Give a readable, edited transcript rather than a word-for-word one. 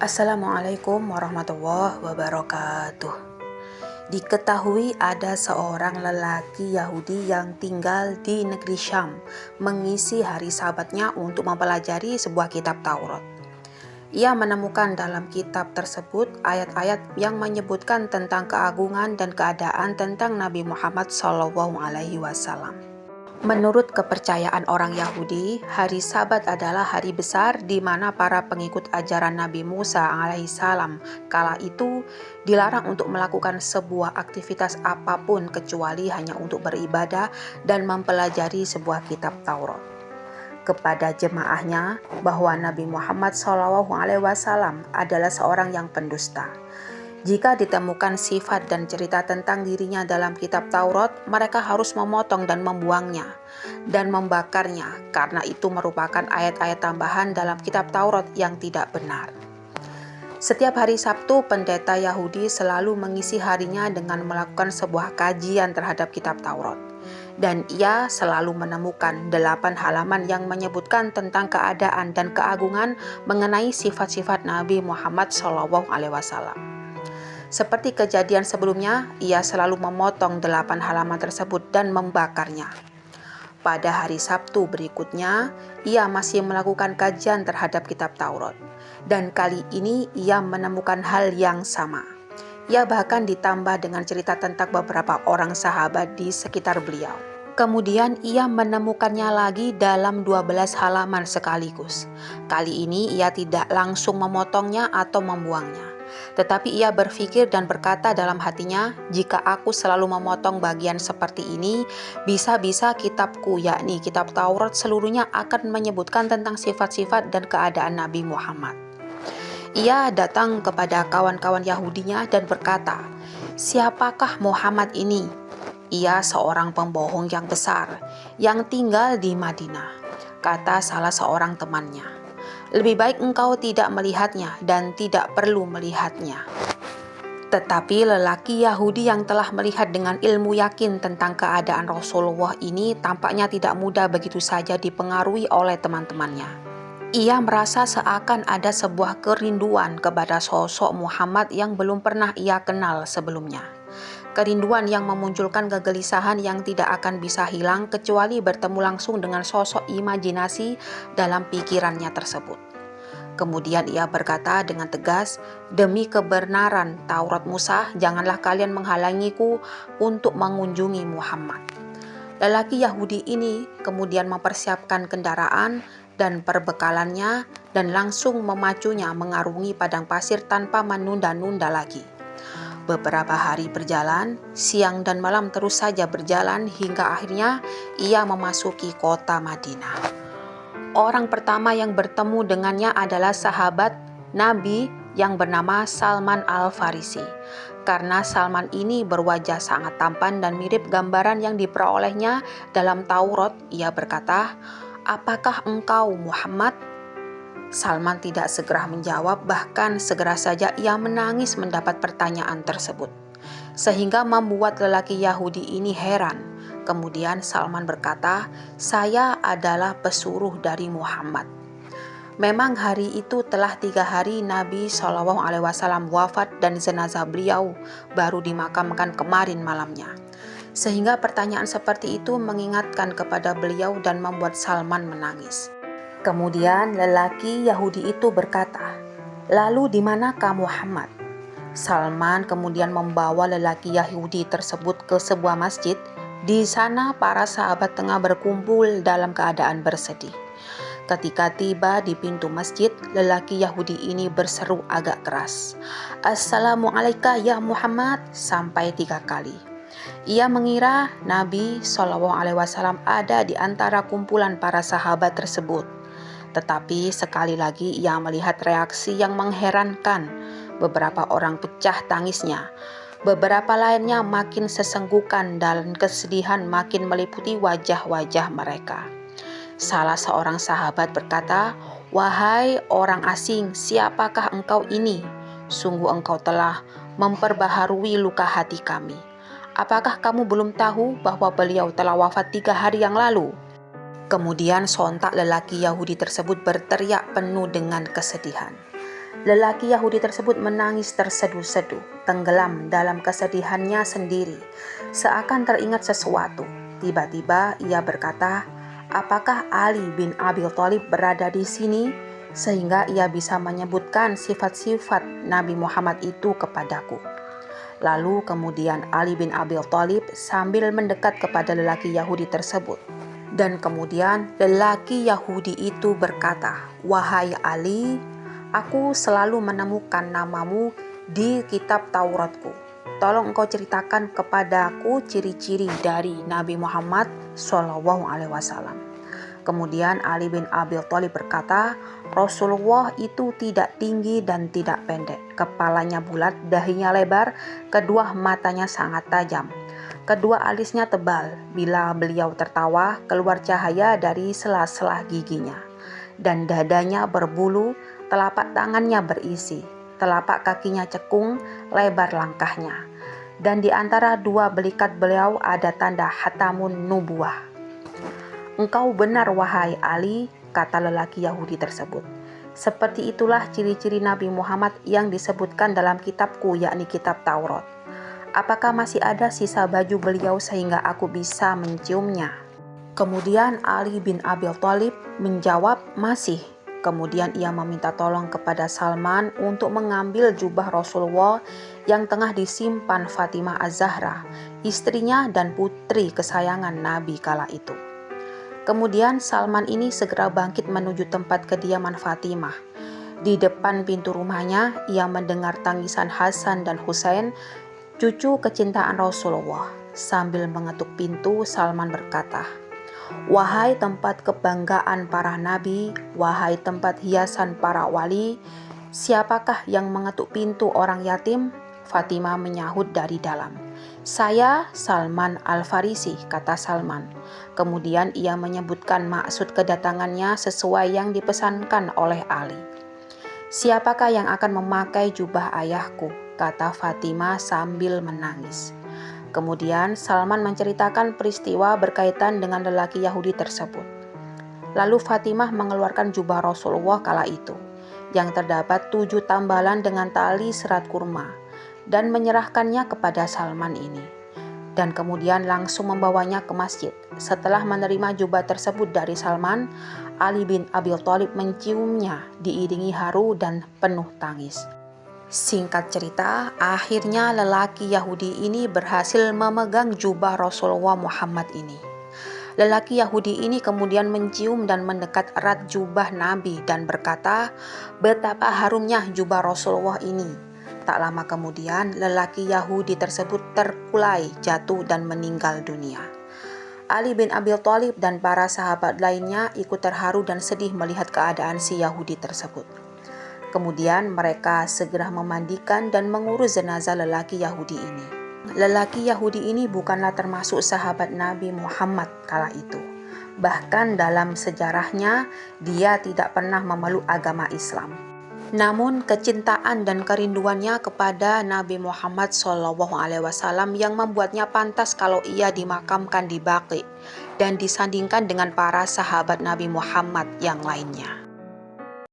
Assalamualaikum warahmatullahi wabarakatuh. Diketahui ada seorang lelaki Yahudi yang tinggal di negeri Syam mengisi hari Sabatnya untuk mempelajari sebuah kitab Taurat. Ia menemukan dalam kitab tersebut ayat-ayat yang menyebutkan tentang keagungan dan keadaan tentang Nabi Muhammad SAW. Menurut kepercayaan orang Yahudi, hari Sabat adalah hari besar di mana para pengikut ajaran Nabi Musa alaihissalam kala itu dilarang untuk melakukan sebuah aktivitas apapun kecuali hanya untuk beribadah dan mempelajari sebuah kitab Taurat. Kepada jemaahnya bahwa Nabi Muhammad SAW adalah seorang yang pendusta. Jika ditemukan sifat dan cerita tentang dirinya dalam kitab Taurat, mereka harus memotong dan membuangnya dan membakarnya karena itu merupakan ayat-ayat tambahan dalam kitab Taurat yang tidak benar. Setiap hari Sabtu, pendeta Yahudi selalu mengisi harinya dengan melakukan sebuah kajian terhadap kitab Taurat. Dan ia selalu menemukan 8 halaman yang menyebutkan tentang keadaan dan keagungan mengenai sifat-sifat Nabi Muhammad SAW. Seperti kejadian sebelumnya, ia selalu memotong 8 halaman tersebut dan membakarnya. Pada hari Sabtu berikutnya, ia masih melakukan kajian terhadap kitab Taurat. Dan kali ini ia menemukan hal yang sama. Ia bahkan ditambah dengan cerita tentang beberapa orang sahabat di sekitar beliau. Kemudian ia menemukannya lagi dalam 12 halaman sekaligus. Kali ini ia tidak langsung memotongnya atau membuangnya. Tetapi ia berpikir dan berkata dalam hatinya, jika aku selalu memotong bagian seperti ini, bisa-bisa kitabku yakni kitab Taurat seluruhnya akan menyebutkan tentang sifat-sifat dan keadaan Nabi Muhammad. Ia datang kepada kawan-kawan Yahudinya dan berkata, "Siapakah Muhammad ini? Ia seorang pembohong yang besar yang tinggal di Madinah," kata salah seorang temannya. "Lebih baik engkau tidak melihatnya dan tidak perlu melihatnya." Tetapi lelaki Yahudi yang telah melihat dengan ilmu yakin tentang keadaan Rasulullah ini tampaknya tidak mudah begitu saja dipengaruhi oleh teman-temannya. Ia merasa seakan ada sebuah kerinduan kepada sosok Muhammad yang belum pernah ia kenal sebelumnya. Kerinduan yang memunculkan kegelisahan yang tidak akan bisa hilang kecuali bertemu langsung dengan sosok imajinasi dalam pikirannya tersebut. Kemudian ia berkata dengan tegas, "Demi kebenaran Taurat Musa, janganlah kalian menghalangiku untuk mengunjungi Muhammad." Lelaki Yahudi ini kemudian mempersiapkan kendaraan dan perbekalannya dan langsung memacunya mengarungi padang pasir tanpa menunda-nunda lagi. Beberapa hari berjalan, siang dan malam terus saja berjalan hingga akhirnya ia memasuki kota Madinah. Orang pertama yang bertemu dengannya adalah sahabat Nabi yang bernama Salman Al-Farisi. Karena Salman ini berwajah sangat tampan dan mirip gambaran yang diperolehnya dalam Taurat, ia berkata, "Apakah engkau Muhammad?" Salman tidak segera menjawab, bahkan segera saja ia menangis mendapat pertanyaan tersebut. Sehingga membuat lelaki Yahudi ini heran. Kemudian Salman berkata, "Saya adalah pesuruh dari Muhammad." Memang hari itu telah 3 hari Nabi SAW wafat dan jenazah beliau baru dimakamkan kemarin malamnya. Sehingga pertanyaan seperti itu mengingatkan kepada beliau dan membuat Salman menangis. Kemudian lelaki Yahudi itu berkata, "Lalu di manakah Muhammad?" Salman kemudian membawa lelaki Yahudi tersebut ke sebuah masjid. Di sana para sahabat tengah berkumpul dalam keadaan bersedih. Ketika tiba di pintu masjid, lelaki Yahudi ini berseru agak keras, "Assalamualaikum ya Muhammad," sampai 3 kali. Ia mengira Nabi SAW ada di antara kumpulan para sahabat tersebut. Tetapi sekali lagi ia melihat reaksi yang mengherankan. Beberapa orang pecah tangisnya. Beberapa lainnya makin sesenggukan dan kesedihan makin meliputi wajah-wajah mereka. Salah seorang sahabat berkata, "Wahai orang asing, siapakah engkau ini? Sungguh engkau telah memperbaharui luka hati kami. Apakah kamu belum tahu bahwa beliau telah wafat 3 hari yang lalu?" Kemudian sontak lelaki Yahudi tersebut berteriak penuh dengan kesedihan, Lelaki Yahudi tersebut menangis terseduh-seduh, tenggelam dalam kesedihannya sendiri, seakan teringat sesuatu. Tiba-tiba ia berkata, "Apakah Ali bin Abi Thalib berada di sini sehingga ia bisa menyebutkan sifat-sifat Nabi Muhammad itu kepadaku?" Lalu kemudian Ali bin Abi Thalib sambil mendekat kepada lelaki Yahudi tersebut. Dan kemudian lelaki Yahudi itu berkata, "Wahai Ali, aku selalu menemukan namamu di kitab Tauratku. Tolong engkau ceritakan kepadaku ciri-ciri dari Nabi Muhammad SAW." Kemudian Ali bin Abi Thalib berkata, "Rasulullah itu tidak tinggi dan tidak pendek. Kepalanya bulat, dahinya lebar, kedua matanya sangat tajam. Kedua alisnya tebal. Bila beliau tertawa, keluar cahaya dari sela-sela giginya. Dan dadanya berbulu, telapak tangannya berisi, telapak kakinya cekung, lebar langkahnya. Dan di antara dua belikat beliau ada tanda hatamun nubuwah." "Engkau benar wahai Ali," kata lelaki Yahudi tersebut. "Seperti itulah ciri-ciri Nabi Muhammad yang disebutkan dalam kitabku, yakni kitab Taurat. Apakah masih ada sisa baju beliau sehingga aku bisa menciumnya?" Kemudian Ali bin Abi Thalib menjawab, "Masih." Kemudian ia meminta tolong kepada Salman untuk mengambil jubah Rasulullah yang tengah disimpan Fatimah Az-Zahra, istrinya dan putri kesayangan Nabi kala itu. Kemudian Salman ini segera bangkit menuju tempat kediaman Fatimah. Di depan pintu rumahnya, ia mendengar tangisan Hasan dan Husain, cucu kecintaan Rasulullah. Sambil mengetuk pintu, Salman berkata, "Wahai tempat kebanggaan para nabi, wahai tempat hiasan para wali, siapakah yang mengetuk pintu orang yatim?" Fatimah menyahut dari dalam. "Saya Salman Al-Farisi," kata Salman. Kemudian ia menyebutkan maksud kedatangannya sesuai yang dipesankan oleh Ali. "Siapakah yang akan memakai jubah ayahku?" kata Fatimah sambil menangis. Kemudian Salman menceritakan peristiwa berkaitan dengan lelaki Yahudi tersebut. Lalu Fatimah mengeluarkan jubah Rasulullah kala itu, yang terdapat 7 tambalan dengan tali serat kurma, dan menyerahkannya kepada Salman ini. Dan kemudian langsung membawanya ke masjid. Setelah menerima jubah tersebut dari Salman, Ali bin Abi Thalib menciumnya diiringi haru dan penuh tangis. Singkat cerita, akhirnya lelaki Yahudi ini berhasil memegang jubah Rasulullah Muhammad ini. Lelaki Yahudi ini kemudian mencium dan mendekat erat jubah Nabi dan berkata, "Betapa harumnya jubah Rasulullah ini." Tak lama kemudian, lelaki Yahudi tersebut terkulai, jatuh dan meninggal dunia. Ali bin Abi Thalib dan para sahabat lainnya ikut terharu dan sedih melihat keadaan si Yahudi tersebut. Kemudian mereka segera memandikan dan mengurus jenazah lelaki Yahudi ini. Lelaki Yahudi ini bukanlah termasuk sahabat Nabi Muhammad kala itu. Bahkan dalam sejarahnya, dia tidak pernah memeluk agama Islam. Namun kecintaan dan kerinduannya kepada Nabi Muhammad SAW yang membuatnya pantas kalau ia dimakamkan di Baqi dan disandingkan dengan para sahabat Nabi Muhammad yang lainnya.